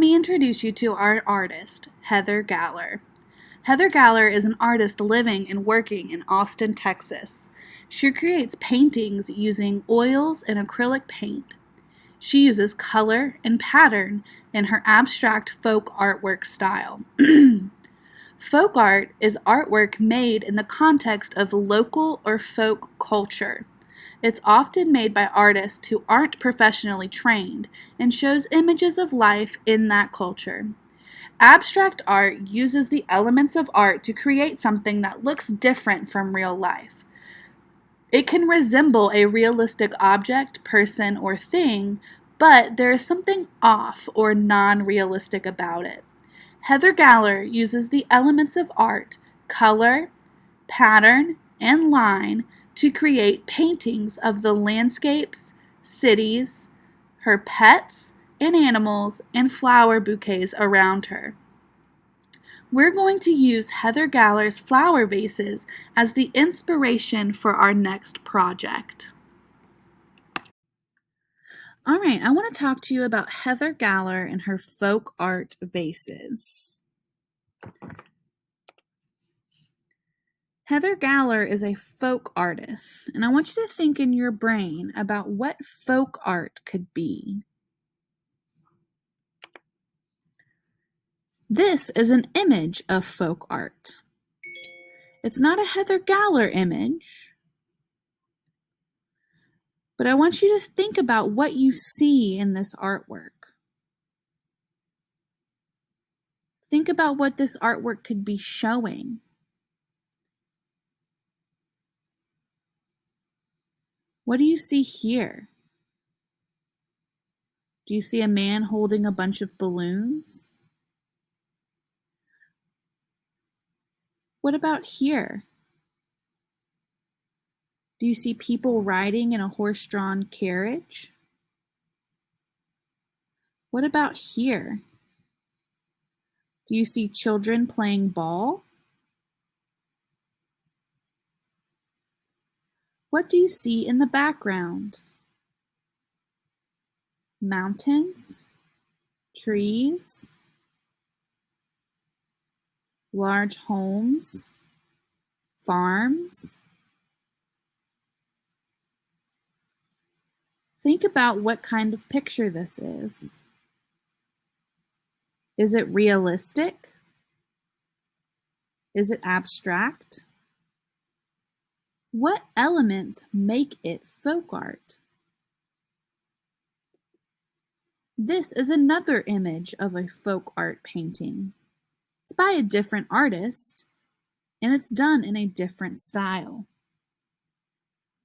me introduce you to our artist, Heather Galler. Heather Galler is an artist living and working in Austin, Texas. She creates paintings using oils and acrylic paint. She uses color and pattern in her abstract folk artwork style. Folk art is artwork made in the context of local or folk culture. It's often made by artists who aren't professionally trained and shows images of life in that culture. Abstract art uses the elements of art to create something that looks different from real life. It can resemble a realistic object, person, or thing, but there is something off or non-realistic about it. Heather Galler uses the elements of art, color, pattern, and line to create paintings of the landscapes, cities, her pets and animals, and flower bouquets around her. We're going to use Heather Galler's flower vases as the inspiration for our next project. All right, I want to talk to you about Heather Galler and her folk art vases. Heather Galler is a folk artist, and I want you to think in your brain about what folk art could be. This is an image of folk art. It's not a Heather Galler image, but I want you to think about what you see in this artwork. Think about what this artwork could be showing. What do you see here? Do you see a man holding a bunch of balloons? What about here? Do you see people riding in a horse-drawn carriage? What about here? Do you see children playing ball? What do you see in the background? Mountains, trees, large homes, farms. Think about what kind of picture this is. Is it realistic? Is it abstract? What elements make it folk art? This is another image of a folk art painting. It's by a different artist, and it's done in a different style.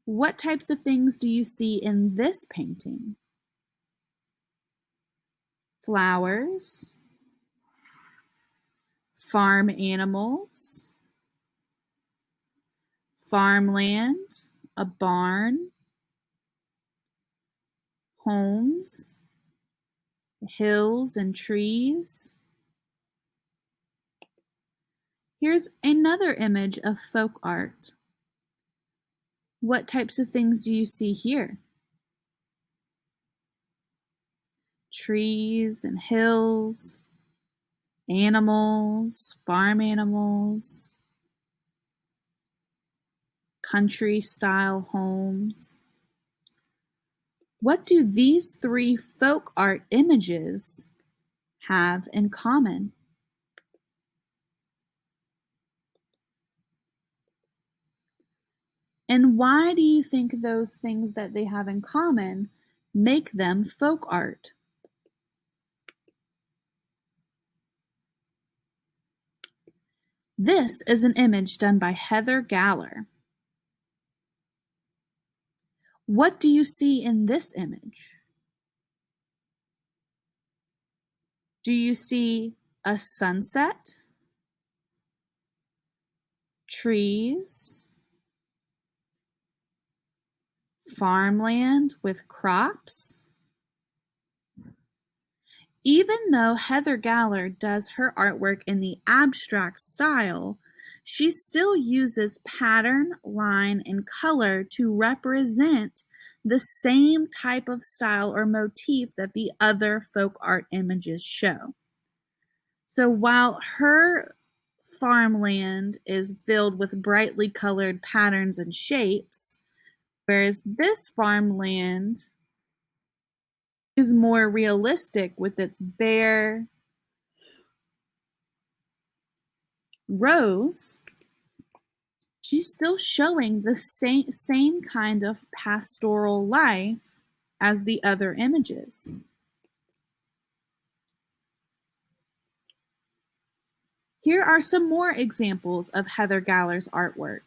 What types of things do you see in this painting? Flowers, farm animals, farmland, a barn, homes, hills and trees. Here's another image of folk art. What types of things do you see here? Trees and hills, animals, farm animals, country-style homes. What do these three folk art images have in common? And why do you think those things that they have in common make them folk art? This is an image done by Heather Galler. What do you see in this image? Do you see a sunset, trees, farmland with crops? Even though Heather Galler does her artwork in the abstract style, she still uses pattern, line, and color to represent the same type of style or motif that the other folk art images show. So while her farmland is filled with brightly colored patterns and shapes, whereas this farmland is more realistic with its bare rows, she's still showing the same kind of pastoral life as the other images. Here are some more examples of Heather Galler's artwork.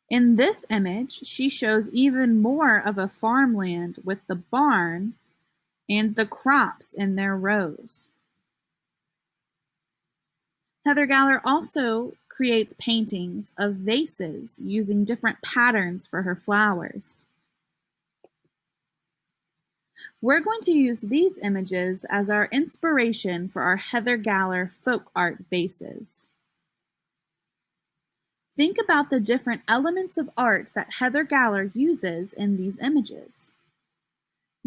In this image, she shows even more of a farmland with the barn and the crops in their rows. Heather Galler also creates paintings of vases using different patterns for her flowers. We're going to use these images as our inspiration for our Heather Galler folk art vases. Think about the different elements of art that Heather Galler uses in these images.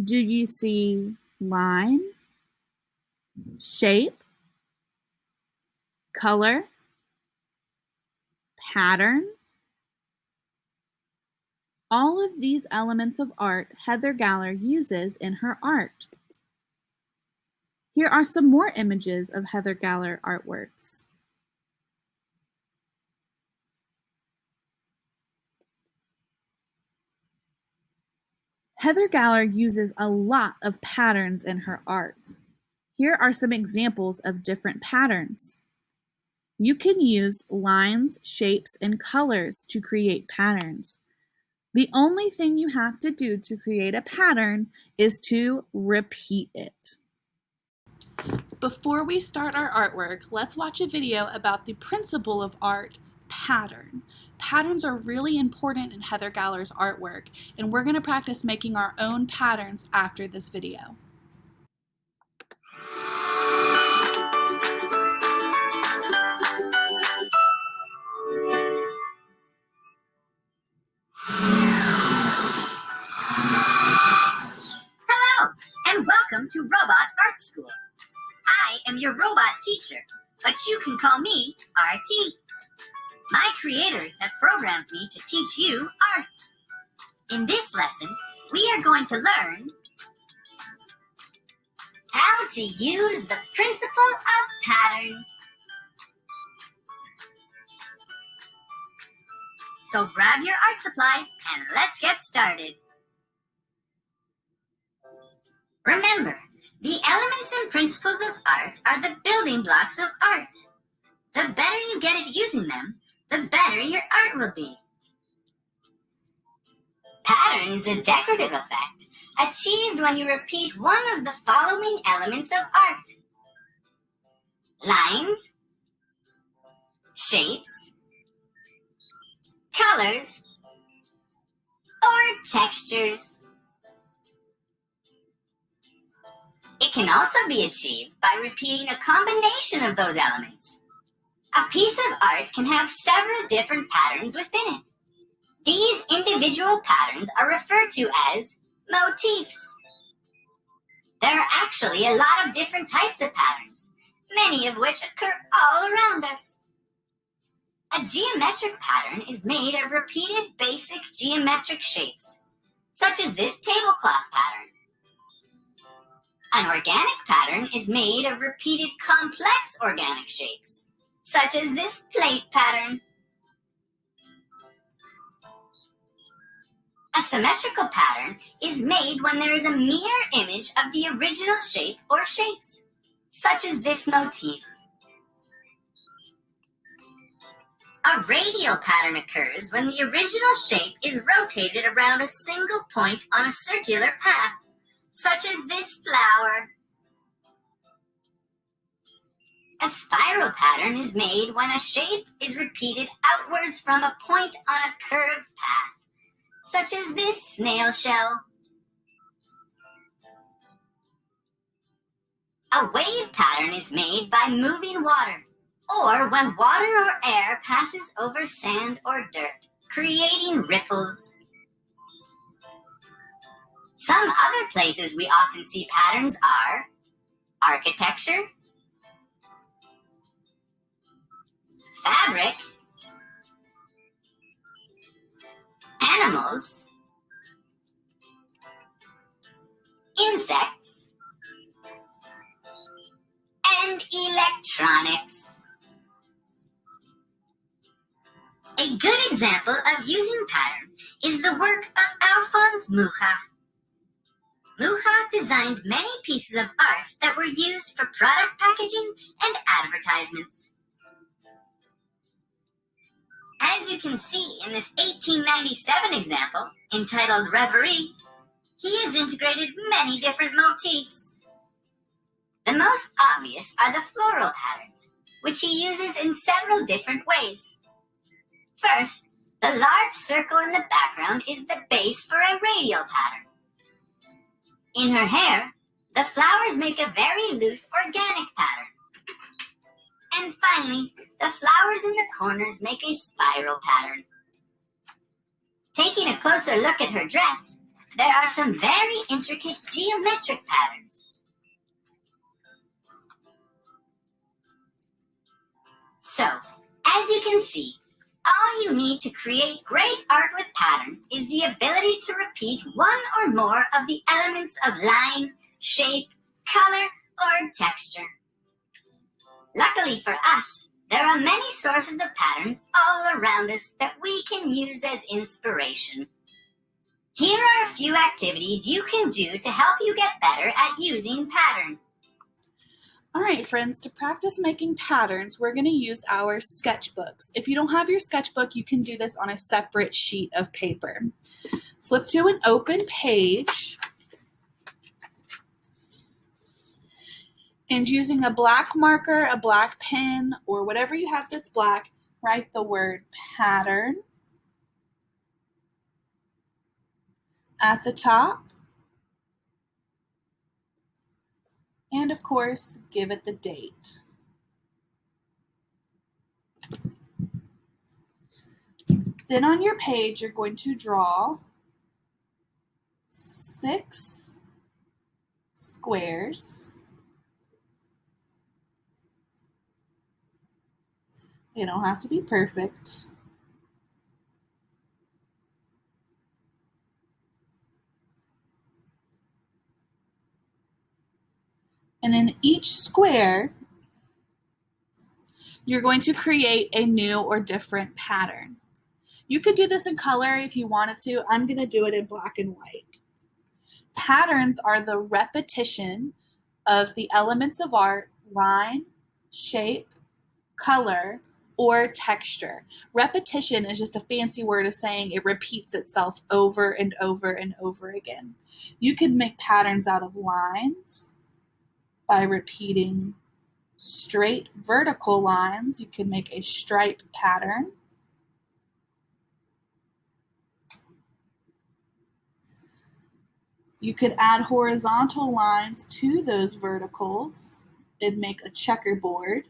Do you see line, shape, color, pattern? All of these elements of art Heather Galler uses in her art. Here are some more images of Heather Galler artworks. Heather Galler uses a lot of patterns in her art. Here are some examples of different patterns. You can use lines, shapes, and colors to create patterns. The only thing you have to do to create a pattern is to repeat it. Before we start our artwork, let's watch a video about the principle of art, pattern. Patterns are really important in Heather Galler's artwork, and we're going to practice making our own patterns after this video. Hello, and welcome to Robot Art School. I am your robot teacher, but you can call me RT. My creators have programmed me to teach you art. In this lesson, we are going to learn how to use the principle of pattern. So grab your art supplies and let's get started. Remember, the elements and principles of art are the building blocks of art. The better you get at using them, the better your art will be. Pattern is a decorative effect achieved when you repeat one of the following elements of art: lines, shapes, colors, or textures. It can also be achieved by repeating a combination of those elements. A piece of art can have several different patterns within it. These individual patterns are referred to as motifs. There are actually a lot of different types of patterns, many of which occur all around us. A geometric pattern is made of repeated basic geometric shapes, such as this tablecloth pattern. An organic pattern is made of repeated complex organic shapes, such as this plate pattern. A symmetrical pattern is made when there is a mirror image of the original shape or shapes, such as this motif. A radial pattern occurs when the original shape is rotated around a single point on a circular path, such as this flower. A spiral pattern is made when a shape is repeated outwards from a point on a curved path, such as this snail shell. A wave pattern is made by moving water, or when water or air passes over sand or dirt, creating ripples. Some other places we often see patterns are architecture, fabric, animals, insects, and electronics. A good example of using pattern is the work of Alphonse Mucha. Mucha designed many pieces of art that were used for product packaging and advertisements. As you can see in this 1897 example, entitled Reverie, he has integrated many different motifs. The most obvious are the floral patterns, which he uses in several different ways. First, the large circle in the background is the base for a radial pattern. In her hair, the flowers make a very loose organic pattern. And finally, the flowers in the corners make a spiral pattern. Taking a closer look at her dress, there are some very intricate geometric patterns. So, as you can see, all you need to create great art with pattern is the ability to repeat one or more of the elements of line, shape, color, or texture. Luckily for us, there are many sources of patterns all around us that we can use as inspiration. Here are a few activities you can do to help you get better at using pattern. All right, friends, to practice making patterns, we're going to use our sketchbooks. If you don't have your sketchbook, you can do this on a separate sheet of paper. Flip to an open page, and using a black marker, a black pen, or whatever you have that's black, write the word pattern at the top. And of course, give it the date. Then on your page, you're going to draw 6 squares. They don't have to be perfect. And in each square, you're going to create a new or different pattern. You could do this in color if you wanted to. I'm going to do it in black and white. Patterns are the repetition of the elements of art, line, shape, color, or texture. Repetition is just a fancy word of saying it repeats itself over and over and over again. You can make patterns out of lines by repeating straight vertical lines. You can make a stripe pattern. You could add horizontal lines to those verticals and make a checkerboard.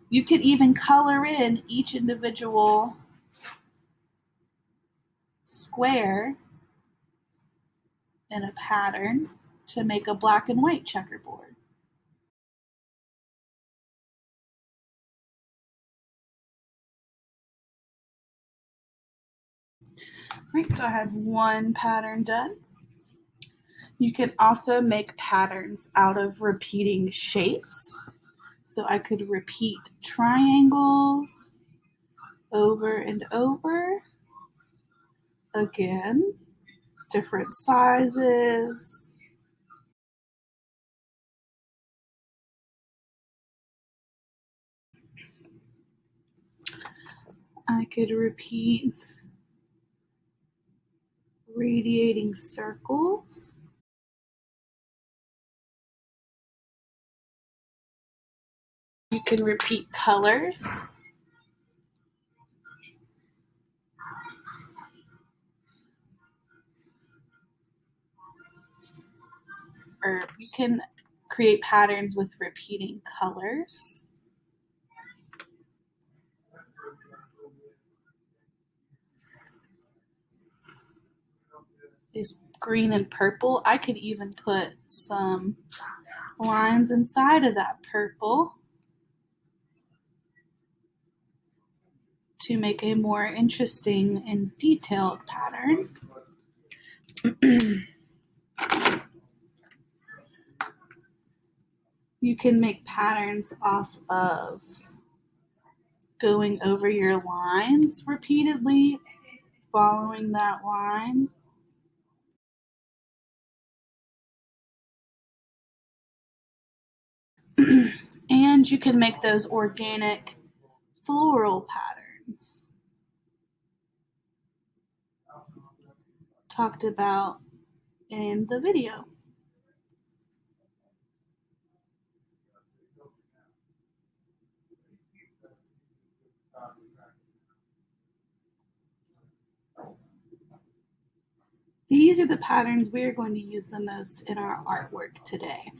You could even color in each individual square in a pattern to make a black and white checkerboard. Right, so I have one pattern done. You can also make patterns out of repeating shapes. So I could repeat triangles over and over again, different sizes. I could repeat radiating circles. You can repeat colors. or you can create patterns with repeating colors. These green and purple, I could even put some lines inside of that purple to make a more interesting and detailed pattern. You can make patterns off of going over your lines repeatedly, following that line. And you can make those organic floral patterns talked about in the video. These are the patterns we are going to use the most in our artwork today.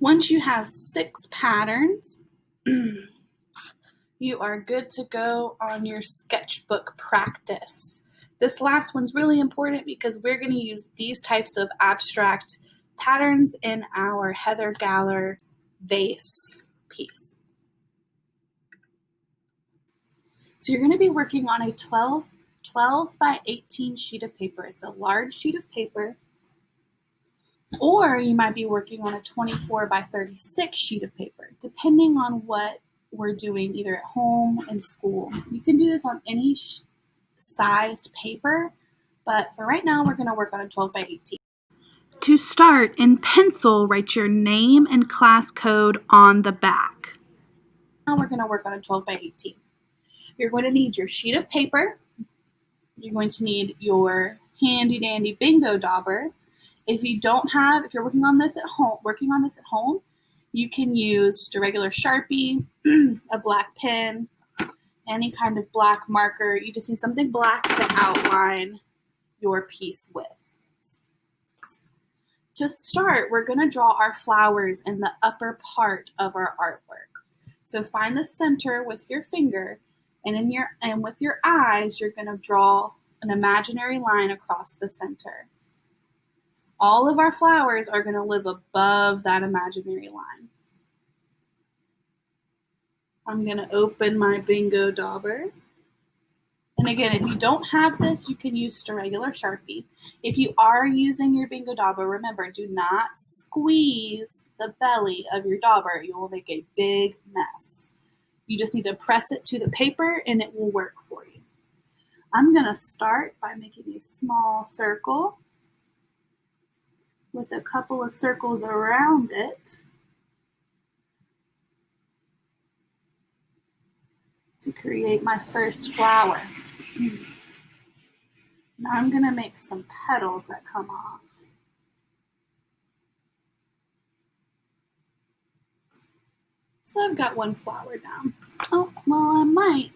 Once you have 6 patterns, you are good to go on your sketchbook practice. This last one's really important because we're going to use these types of abstract patterns in our Heather Galler vase piece. So you're going to be working on a 12 by 18 sheet of paper. It's a large sheet of paper. Or you might be working on a 24 by 36 sheet of paper, depending on what we're doing either at home and school. You can do this on any sized paper, but for right now, we're going to work on a 12 by 18. To start, in pencil, write your name and class code on the back. Now we're going to work on a 12 by 18. You're going to need your sheet of paper. You're going to need your handy dandy bingo dauber. If you're working on this at home, you can use just a regular Sharpie, a black pen, any kind of black marker. You just need something black to outline your piece with. To start, we're going to draw our flowers in the upper part of our artwork. So find the center with your finger, and with your eyes, you're going to draw an imaginary line across the center. All of our flowers are going to live above that imaginary line. I'm going to open my bingo dauber. And again, if you don't have this, you can use just a regular Sharpie. If you are using your bingo dauber, remember, do not squeeze the belly of your dauber. You will make a big mess. You just need to press it to the paper and it will work for you. I'm going to start by making a small circle with a couple of circles around it to create my first flower. Now I'm going to make some petals that come off. So I've got one flower down. Oh, well, I might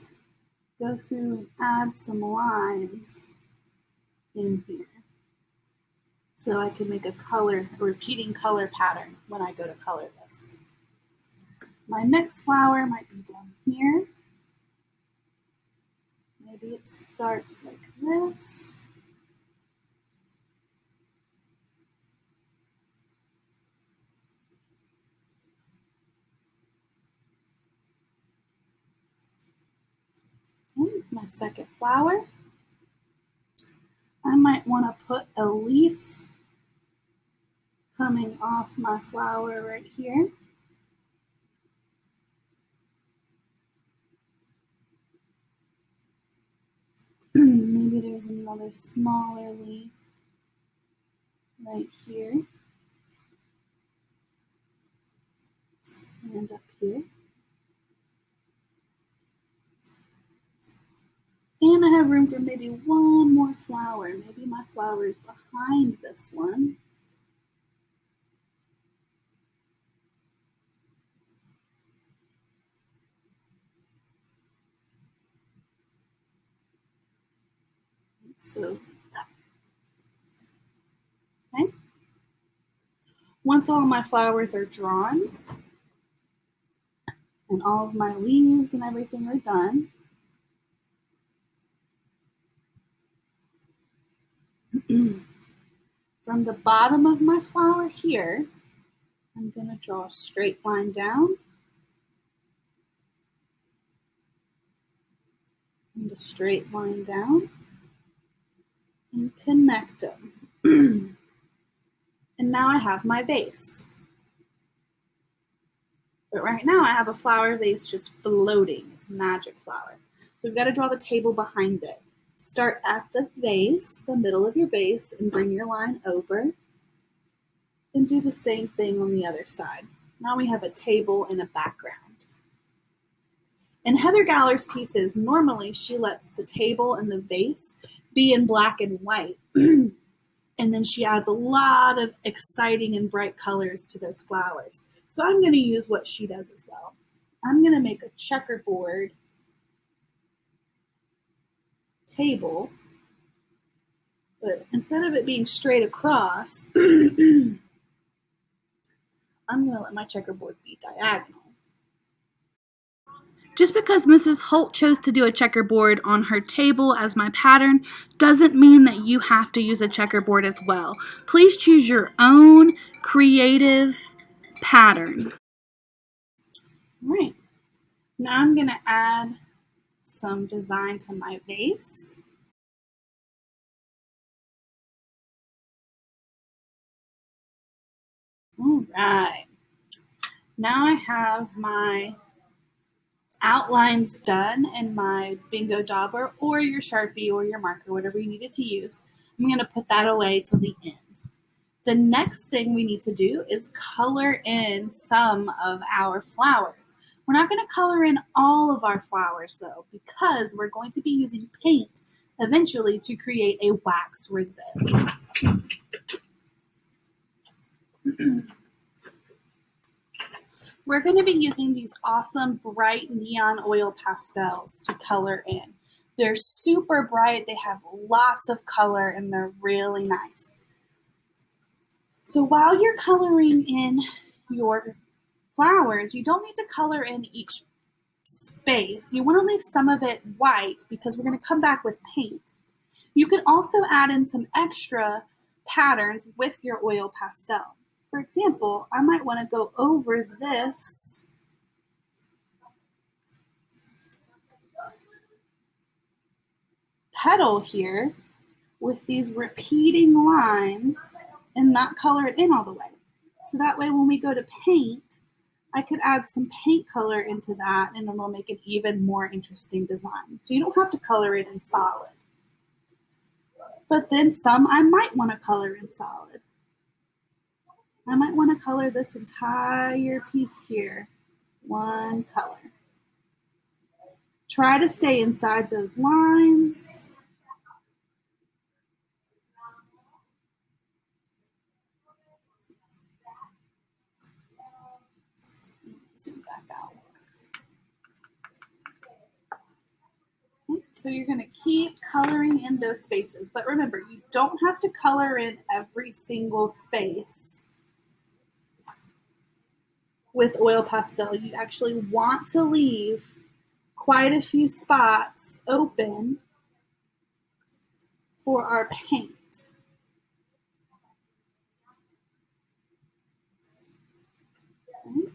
go through and add some lines in here so I can make a repeating color pattern when I go to color this. My next flower might be down here. Maybe it starts like this. And my second flower. I might want to put a leaf coming off my flower right here. Maybe there's another smaller leaf right here and up here. And I have room for maybe one more flower. Maybe my flower is behind this one. So, okay. Once all my flowers are drawn and all of my leaves and everything are done, from the bottom of my flower here, I'm going to draw a straight line down and a straight line down and connect them. And now I have my vase. But right now I have a flower vase just floating. It's a magic flower. So we've got to draw the table behind it. Start at the vase, the middle of your vase, and bring your line over. And do the same thing on the other side. Now we have a table and a background. In Heather Galler's pieces, normally she lets the table and the vase be in black and white. And then she adds a lot of exciting and bright colors to those flowers. So I'm going to use what she does as well. I'm going to make a checkerboard table, but instead of it being straight across, I'm going to let my checkerboard be diagonal. Just because Mrs. Holt chose to do a checkerboard on her table as my pattern doesn't mean that you have to use a checkerboard as well. Please choose your own creative pattern. All right, now I'm going to add some design to my vase. All right, now I have my outlines done in my bingo dauber or your Sharpie or your marker, whatever you needed to use. I'm going to put that away till the end. The next thing we need to do is color in some of our flowers. We're not going to color in all of our flowers though, because we're going to be using paint eventually to create a wax resist. We're going to be using these awesome bright neon oil pastels to color in. They're super bright, they have lots of color, and they're really nice. So while you're coloring in your flowers, you don't need to color in each space. You want to leave some of it white because we're going to come back with paint. You can also add in some extra patterns with your oil pastel. For example, I might want to go over this petal here with these repeating lines and not color it in all the way. So that way when we go to paint, I could add some paint color into that and it'll make an even more interesting design. So you don't have to color it in solid. But then some I might want to color in solid. I might want to color this entire piece here one color. Try to stay inside those lines. Zoom back out. Okay, so you're going to keep coloring in those spaces. But remember, you don't have to color in every single space with oil pastel. You actually want to leave quite a few spots open for our paint. Okay.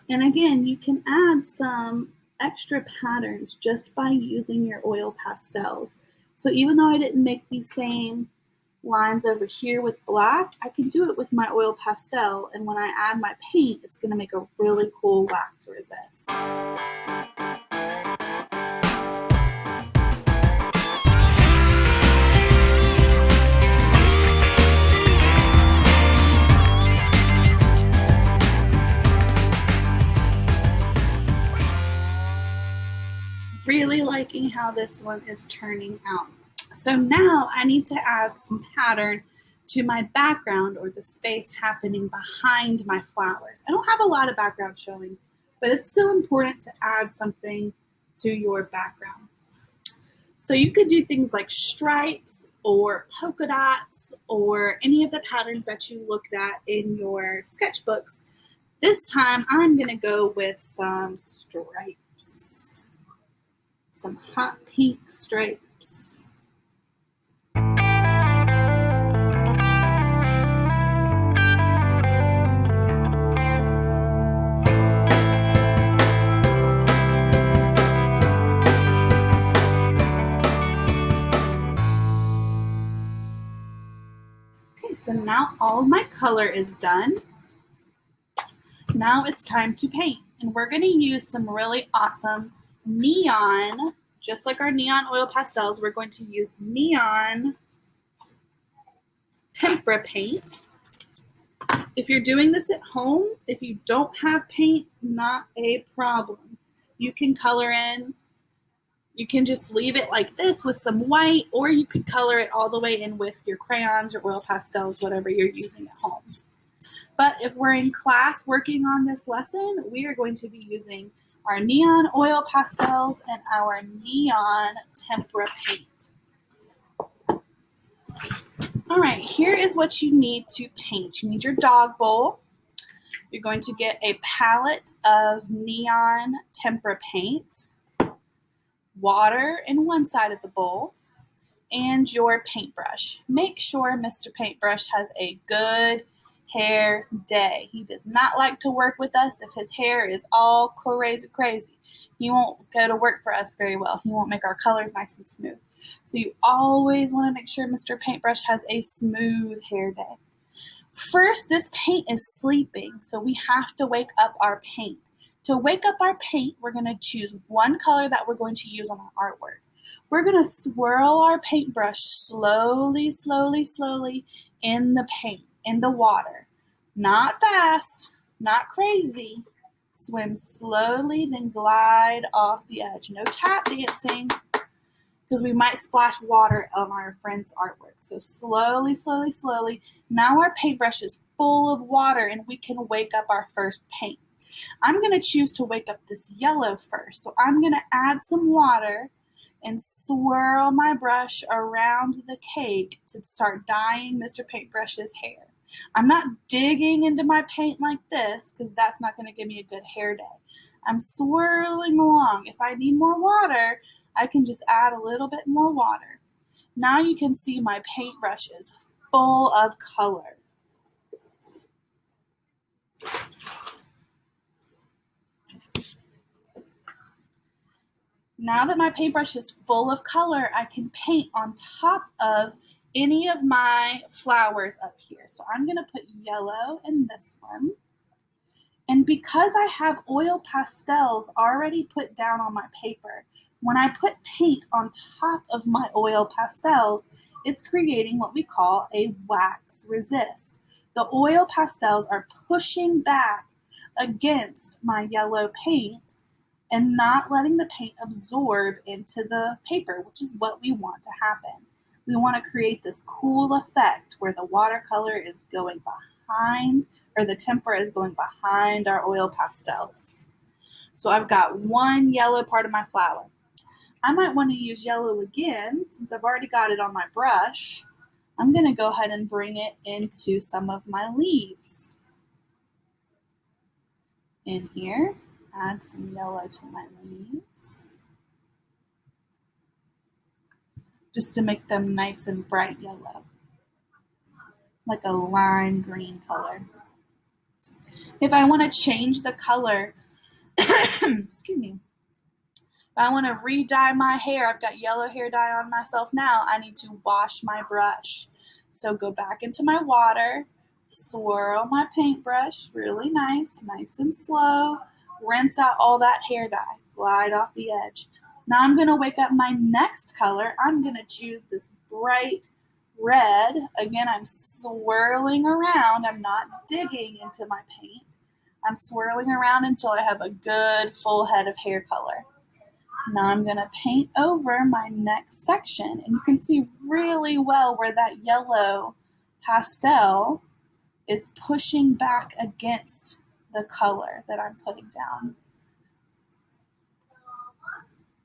And again, you can add some extra patterns just by using your oil pastels. So even though I didn't make these same lines over here with black, I can do it with my oil pastel, and when I add my paint, it's going to make a really cool wax resist. Really liking how this one is turning out. So now I need to add some pattern to my background or the space happening behind my flowers. I don't have a lot of background showing, but it's still important to add something to your background. So you could do things like stripes or polka dots or any of the patterns that you looked at in your sketchbooks. This time I'm going to go with some stripes, some hot pink stripes. Okay, so now all of my color is done. Now it's time to paint, and we're going to use some really awesome neon, just like our neon oil pastels. We're going to use neon tempera paint. If you're doing this at home, if you don't have paint, not a problem. You can color in. You can just leave it like this with some white, or you could color it all the way in with your crayons or oil pastels, whatever you're using at home. But if we're in class working on this lesson, we are going to be using our neon oil pastels and our neon tempera paint. All right, here is what you need to paint. You need your dog bowl. You're going to get a palette of neon tempera paint, water in one side of the bowl, and your paintbrush. Make sure Mr. Paintbrush has a good hair day. He does not like to work with us if his hair is all crazy. He won't go to work for us very well. He won't make our colors nice and smooth. So you always want to make sure Mr. Paintbrush has a smooth hair day. First, this paint is sleeping, so we have to wake up our paint. To wake up our paint, we're going to choose one color that we're going to use on our artwork. We're going to swirl our paintbrush slowly in the paint, in the water. Not fast, not crazy. Swim slowly, then glide off the edge. No tap dancing, because we might splash water on our friend's artwork. So slowly. Now our paintbrush is full of water, and we can wake up our first paint. I'm going to choose to wake up this yellow first. So I'm going to add some water and swirl my brush around the cake to start dyeing Mr. Paintbrush's hair. I'm not digging into my paint like this because that's not going to give me a good hair day. I'm swirling along. If I need more water, I can just add a little bit more water. Now you can see my paintbrush is full of color. Now that my paintbrush is full of color, I can paint on top of any of my flowers up here. So I'm going to put yellow in this one. And because I have oil pastels already put down on my paper, when I put paint on top of my oil pastels, it's creating what we call a wax resist. The oil pastels are pushing back against my yellow paint and not letting the paint absorb into the paper, which is what we want to happen. We want to create this cool effect where the watercolor is going behind, or the tempera is going behind our oil pastels. So I've got one yellow part of my flower. I might want to use yellow again, since I've already got it on my brush. I'm going to go ahead and bring it into some of my leaves. In here, add some yellow to my leaves, just to make them nice and bright yellow, like a lime green color. If I want to change the color, excuse me, if I want to re-dye my hair, I've got yellow hair dye on myself now, I need to wash my brush. So go back into my water, swirl my paintbrush really nice and slow, rinse out all that hair dye, glide off the edge. Now I'm going to wake up my next color. I'm going to choose this bright red. Again, I'm swirling around. I'm not digging into my paint. I'm swirling around until I have a good full head of hair color. Now I'm going to paint over my next section, and you can see really well where that yellow pastel is pushing back against the color that I'm putting down.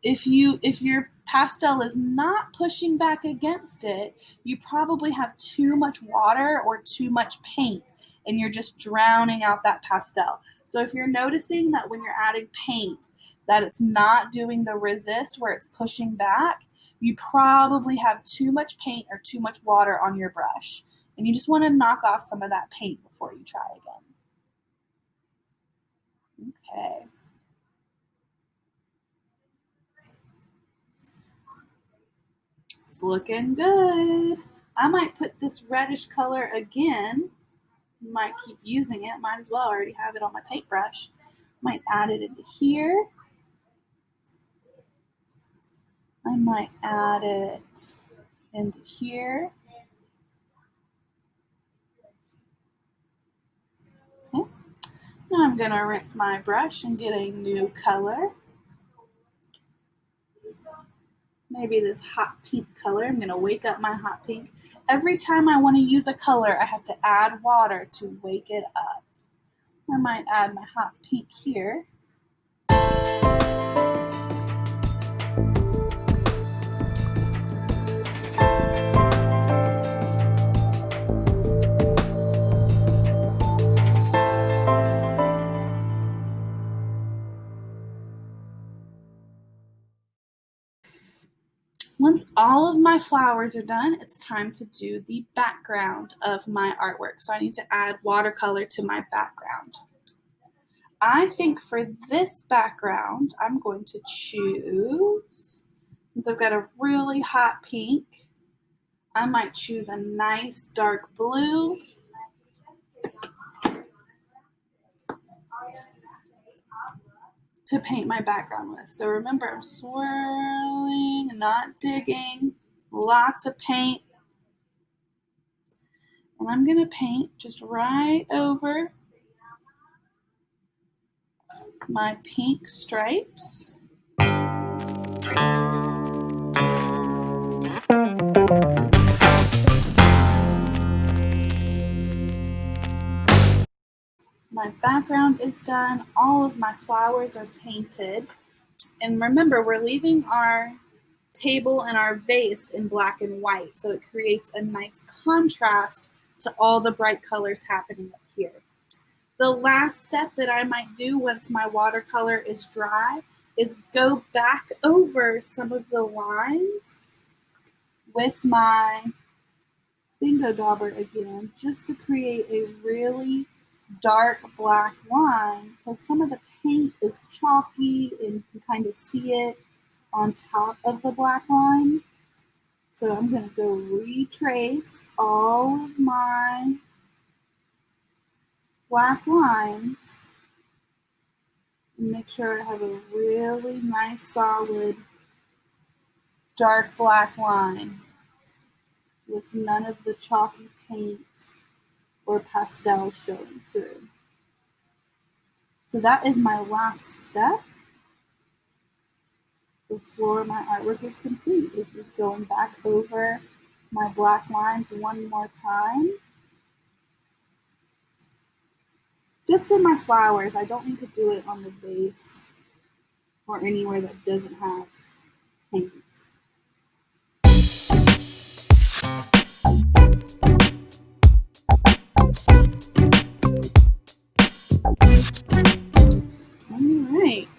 If your pastel is not pushing back against it, you probably have too much water or too much paint and you're just drowning out that pastel. So if you're noticing that when you're adding paint that it's not doing the resist where it's pushing back, you probably have too much paint or too much water on your brush. And you just want to knock off some of that paint before you try again. Okay. It's looking good. I might put this reddish color again. Might keep using it. Might as well. I already have it on my paintbrush. Might add it into here. I might add it into here. Okay. Now I'm going to rinse my brush and get a new color. Maybe this hot pink color. I'm going to wake up my hot pink. Every time I want to use a color, I have to add water to wake it up. I might add my hot pink here. Once all of my flowers are done, it's time to do the background of my artwork. So I need to add watercolor to my background. I think for this background, I'm going to choose, since I've got a really hot pink, I might choose a nice dark blue. To paint my background with. So remember, I'm swirling, not digging, lots of paint. And I'm going to paint just right over my pink stripes. My background is done. All of my flowers are painted. And remember, we're leaving our table and our vase in black and white, so it creates a nice contrast to all the bright colors happening up here. The last step that I might do once my watercolor is dry is go back over some of the lines with my bingo dauber again, just to create a really dark black line, because some of the paint is chalky and you can kind of see it on top of the black line. So I'm going to go retrace all of my black lines and make sure I have a really nice solid dark black line with none of the chalky paint or pastel showing through. So that is my last step before my artwork is complete. It's just going back over my black lines one more time. Just in my flowers, I don't need to do it on the vase or anywhere that doesn't have paint. Alright,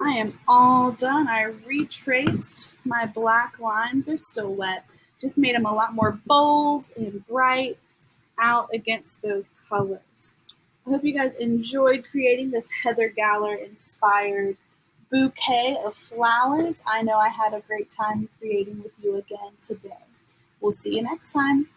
I am all done. I retraced my black lines. They're still wet. Just made them a lot more bold and bright out against those colors. I hope you guys enjoyed creating this Heather Galler inspired bouquet of flowers. I know I had a great time creating with you again today. We'll see you next time.